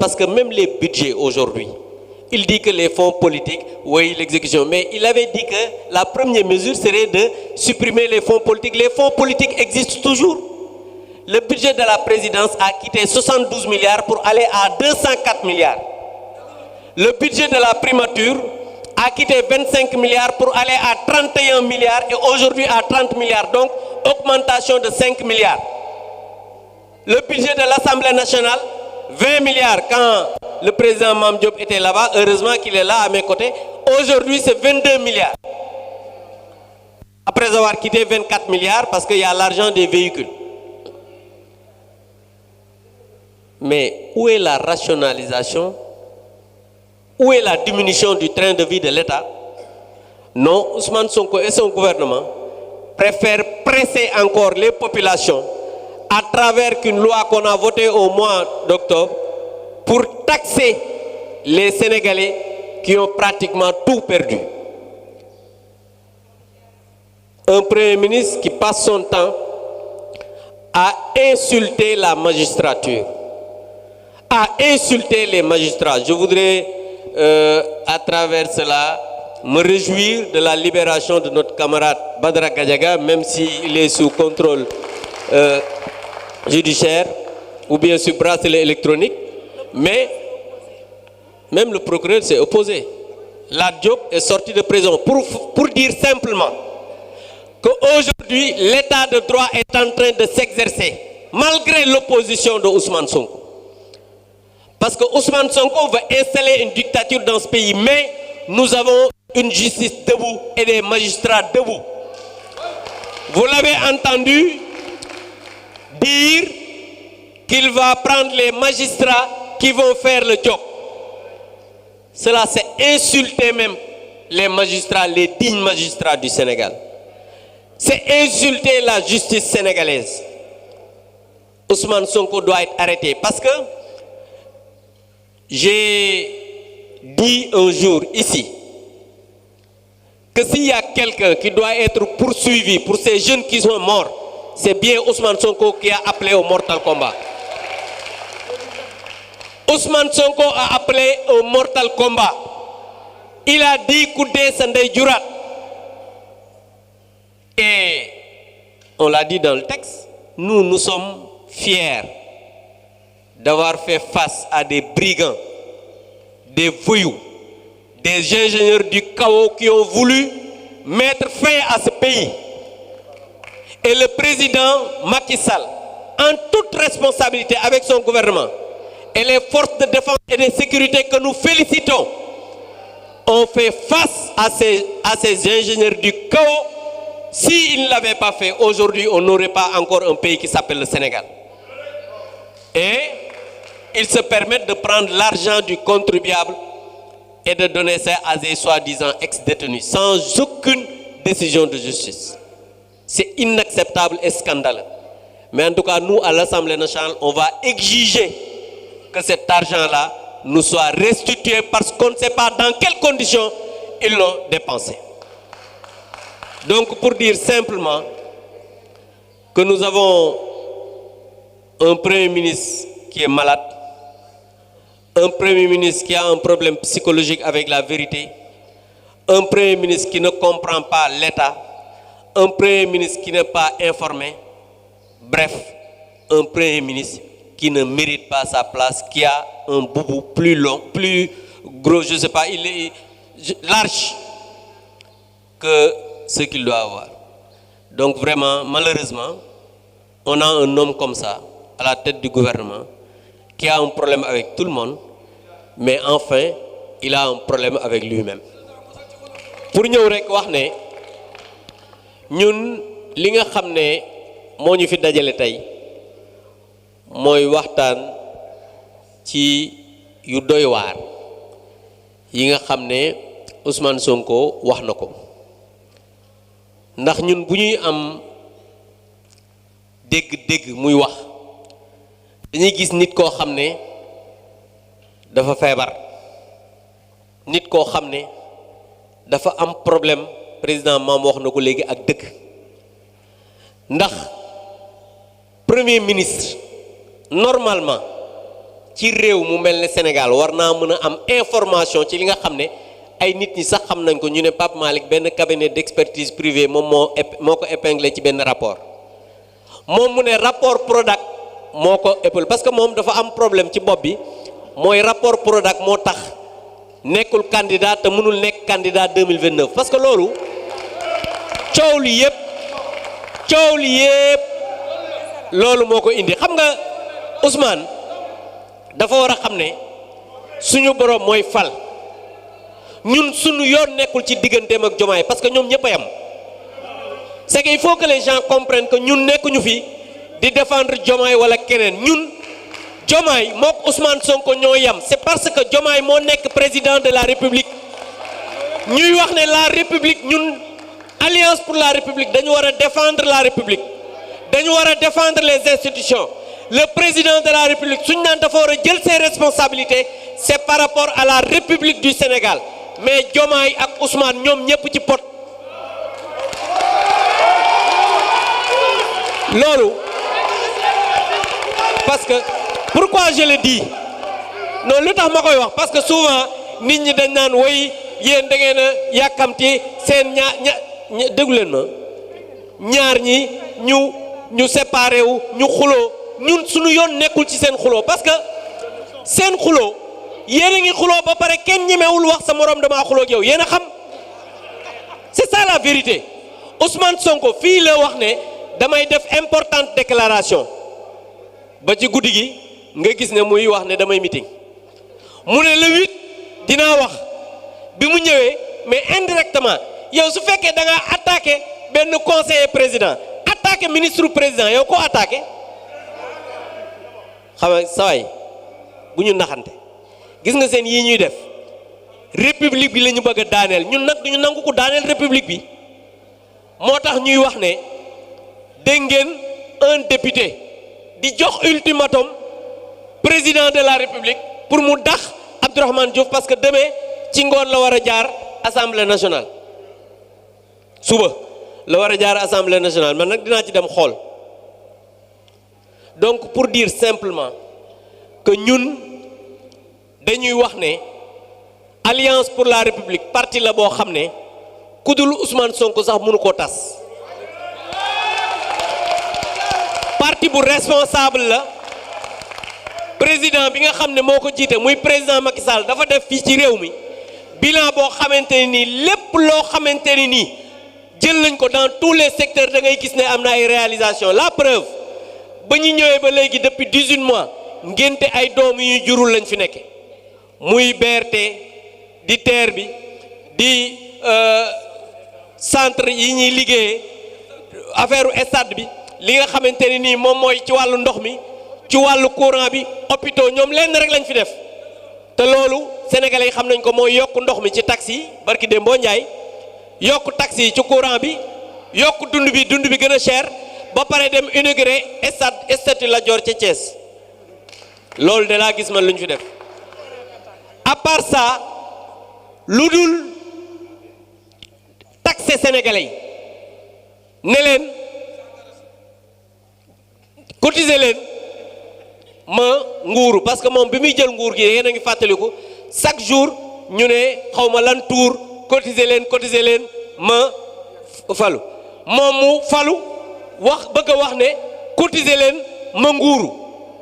parce que même les budgets aujourd'hui, il dit que les fonds politiques, oui, l'exécution, mais il avait dit que la première mesure serait de supprimer les fonds politiques. Les fonds politiques existent toujours. Le budget de la présidence a quitté 72 milliards pour aller à 204 milliards. Le budget de la primature a quitté 25 milliards pour aller à 31 milliards et aujourd'hui à 30 milliards. Donc, augmentation de 5 milliards. Le budget de l'Assemblée nationale, 20 milliards quand le président Mame Diop était là-bas. Heureusement qu'il est là à mes côtés. Aujourd'hui, c'est 22 milliards. Après avoir quitté 24 milliards parce qu'il y a l'argent des véhicules. Mais où est la rationalisation? Où est la diminution du train de vie de l'État? Non, Ousmane Sonko et son gouvernement préfèrent presser encore les populations à travers une loi qu'on a votée au mois d'octobre pour taxer les Sénégalais qui ont pratiquement tout perdu. Un Premier ministre qui passe son temps à insulter la magistrature, à insulter les magistrats. Je voudrais, à travers cela, me réjouir de la libération de notre camarade Badara Gadiaga, même s'il est sous contrôle judiciaire ou bien sous bracelet électronique, mais même le procureur s'est opposé. La Diop est sorti de prison pour dire simplement qu'aujourd'hui, l'état de droit est en train de s'exercer, malgré l'opposition de Ousmane Sonko. Parce que Ousmane Sonko veut installer une dictature dans ce pays, mais nous avons une justice debout et des magistrats debout. Vous l'avez entendu dire qu'il va prendre les magistrats qui vont faire le job. Cela, c'est insulter même les magistrats, les dignes magistrats du Sénégal. C'est insulter la justice sénégalaise. Ousmane Sonko doit être arrêté parce que j'ai dit un jour ici que s'il y a quelqu'un qui doit être poursuivi pour ces jeunes qui sont morts, c'est bien Ousmane Sonko qui a appelé au Mortal Kombat. Ousmane Sonko a appelé au Mortal Kombat. Il a dit Koudé Sandé Djurat. Et on l'a dit dans le texte, nous sommes fiers d'avoir fait face à des brigands, des voyous, des ingénieurs du chaos qui ont voulu mettre fin à ce pays. Et le président Macky Sall, en toute responsabilité avec son gouvernement, et les forces de défense et de sécurité que nous félicitons, ont fait face à ces ingénieurs du chaos. S'ils ne l'avaient pas fait, aujourd'hui, on n'aurait pas encore un pays qui s'appelle le Sénégal. Et ils se permettent de prendre l'argent du contribuable et de donner ça à des soi-disant ex-détenus, sans aucune décision de justice. C'est inacceptable et scandaleux. Mais en tout cas, nous, à l'Assemblée nationale, on va exiger que cet argent-là nous soit restitué parce qu'on ne sait pas dans quelles conditions ils l'ont dépensé. Donc, pour dire simplement que nous avons un Premier ministre qui est malade, un Premier ministre qui a un problème psychologique avec la vérité, un Premier ministre qui ne comprend pas l'État, un Premier ministre qui n'est pas informé, bref, un Premier ministre qui ne mérite pas sa place, qui a un boubou plus long, plus gros, je ne sais pas, il est large que ce qu'il doit avoir. Donc vraiment, malheureusement, on a un homme comme ça, à la tête du gouvernement, qui a un problème avec tout le monde, mais enfin, il a un problème avec lui-même. Pour nous rek wax ne ñun li nga xam ne moo ñu fi dajale tey mooy waxtaan ci yu doy waar yi nga xam ne Ousmane Sonko wax na ko ndax ñun bu ñuy am dégg-dégg muy wax dañuy gis nit koo xam ne dafa feebar nit koo xam ne dafa am problème président Mame wax na ko léegi ak dëkk ndax premier ministre normalement ci réew mu mel ne Sénégal war naa mën a am information ci li nga xam ne ay nit ñi sax xam nañ ko ñu ne Pape Malick benn cabinet d'expertise privé moom moo ko épinglé ci benn rapport moom mu ne rapport Prodac moo ko épinglé parce que moom dafa am problème ci bopp bi mooy rapport Prodac moo tax nekkul candidat te mënul nekk candidat 2029 parce que loolu coow li yëpp loolu moo ko indi xam nga Ousmane dafa war a xam ne suñu borom mooy fal ñun suñu yoon nekkul ci digganteem ak Diomaye parce que ñoom ñëpp a yam c'est qu'il faut que les gens comprennent que ñun nekkuñu fi di défendre Diomaye wala keneen ñun Diomaye mook Ousmane Sonko ñoo yam c'est parce que Diomaye moo nekk président de la République ñuy wax ne la République ñun Alliance pour la République dañu war a défendre la République dañu war a défendre les institutions le président de la République suñ naan dafa war a jël ses responsabilités c'est par rapport à la République du Sénégal mais Diomaye ak Ousmane ñoom ñëpp ci pot loolu parce que pourquoi je le dis non lu tax ma koy wax parce que souvent nit ñi dañ naan woy yéen da ngeen a yàkkamti seen déglu leen ma ñaar ñi ñu séparé wu ñu xuloo ñun suñu yoon nekkul ci seen xuloo parce que seen xuloo yéen a ngi xuloo ba pare kenn ñemewul wax sa morom damaa xuloo ak yow yéen a xam c'est ça la vérité Ousmane Sonko fii la wax ne damay def importante déclaration ba ci guddi gi nga gis ne muy wax ne damay meeting mu ne le 8 dinaa wax bi mu ñëwee mais indirectement yow su fekkee da nga attaqué benn conseiller président attaqué ministre président yow ko attaqué xam nga saway bu ñu naxante gis nga seen yii ñuy def république bi la ñu bëgg a daaneel ñun nag duñu nangu ko daaneel république bi moo tax ñuy wax ne dégg ngeen un député di jox ultimatum président de la république pour mu dax Abdourahmane Diouf parce que demain ci ngoon la war a jaar assemblée nationale suba la war a jaar assemblée nationale man nag dinaa ci dem xool donc pour dire simplement que ñun dañuy wax ne alliance pour la république parti la boo xam ne ku dul Ousmane Sonko sax mënu koo tas parti bu responsable la président bi nga xam ne moo ko jiite muy président Macky Sall dafa def fii ci réew mi bilan boo xamante ne nii lépp loo xamante ne nii jël nañ ko dans tous les secteurs da ngay gis ne am na ay réalisation la preuve ba ñu ñëwee ba léegi depuis 18 mois ngénte ay doom yu jurul lañ fi nekke muy BRT di TER bi di centre yi ñuy liggéeyee affaire stade bi li nga xamante ne nii moom mooy ci wàllu ndox mi ci wàllu courant bi hôpitaux ñoom lenn rek lañ fi def te loolu sénégalais yi xam nañ ko mooy yokk ndox mi ci taxi yi barki Dembo Ndiaye yokk taxi yi ci courant bi yokk dund bi gën a cher ba pare dem inauguré stade Lat Dior ca Thiès loolu de laa gis man lu ñu fi def à part ça lu dul taxé sénégalais yi ne leen cotiser leen ma nguuru parce que moom bi muy jël nguur gi yéen a ngi fàttaliku chaque jour ñu ne xaw ma lan tour cotiser leen ma falu moom mu falu wax bëgg a wax ne cotiser leen ma nguuru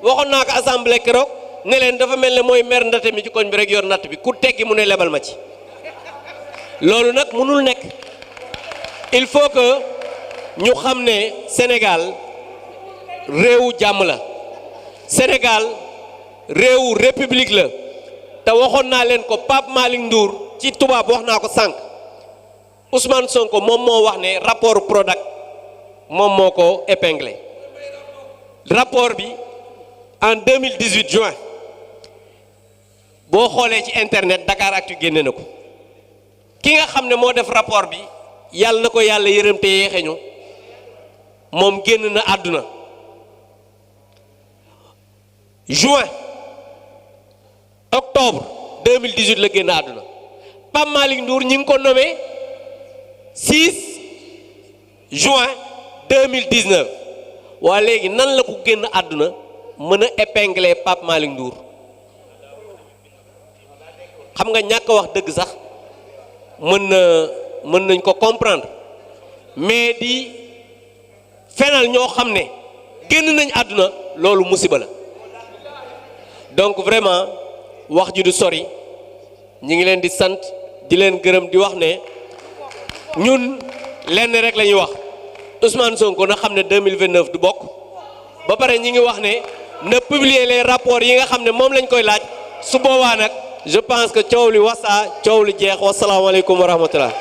waxoon naa ko assemblée keroog ne leen dafa mel ne mooy maire ndate mi ci koñ bi rek yor natt bi ku teggi mu ne lebal ma ci loolu nag mënul nekk il faut que ñu xam ne Sénégal réewu jàmm la Sénégal réewu république la te waxoon naa leen ko Pape Malick Ndour ci tubaab wax naa ko sànq Ousmane Sonko moom moo wax ne rapport Prodac moom moo ko épinglé rapport bi en 2018 juin boo xoolee ci internet Dakaractu génne na ko ki nga xam ne moo def rapport bi yàlla na ko yàlla yërëm te yeexeñu moom génn na àdduna juin octobre 2018 la génn àdduna Pape Malick Ndour ñi ngi ko nommé 6 juin 2019 waa léegi nan la ko génn àdduna mën a épingler Pape Malick Ndour xam nga ñàkk wax dëgg sax mën nañ ko comprendre mais di fenal ñoo xam ne génn nañ àdduna loolu musiba la donc vraiment wax ji du sori ñi ngi leen di sant di leen gërëm di wax ne ñun lenn rek la ñuy wax Ousmane Sonko na xam ne 2029 du bokk ba pare ñi ngi wax ne na publier les rapports yi nga xam ne moom lañ koy laaj su boobaa nag je pense que coow li wasaa coow li jeex wasalaamaaleykum wa rahmatullah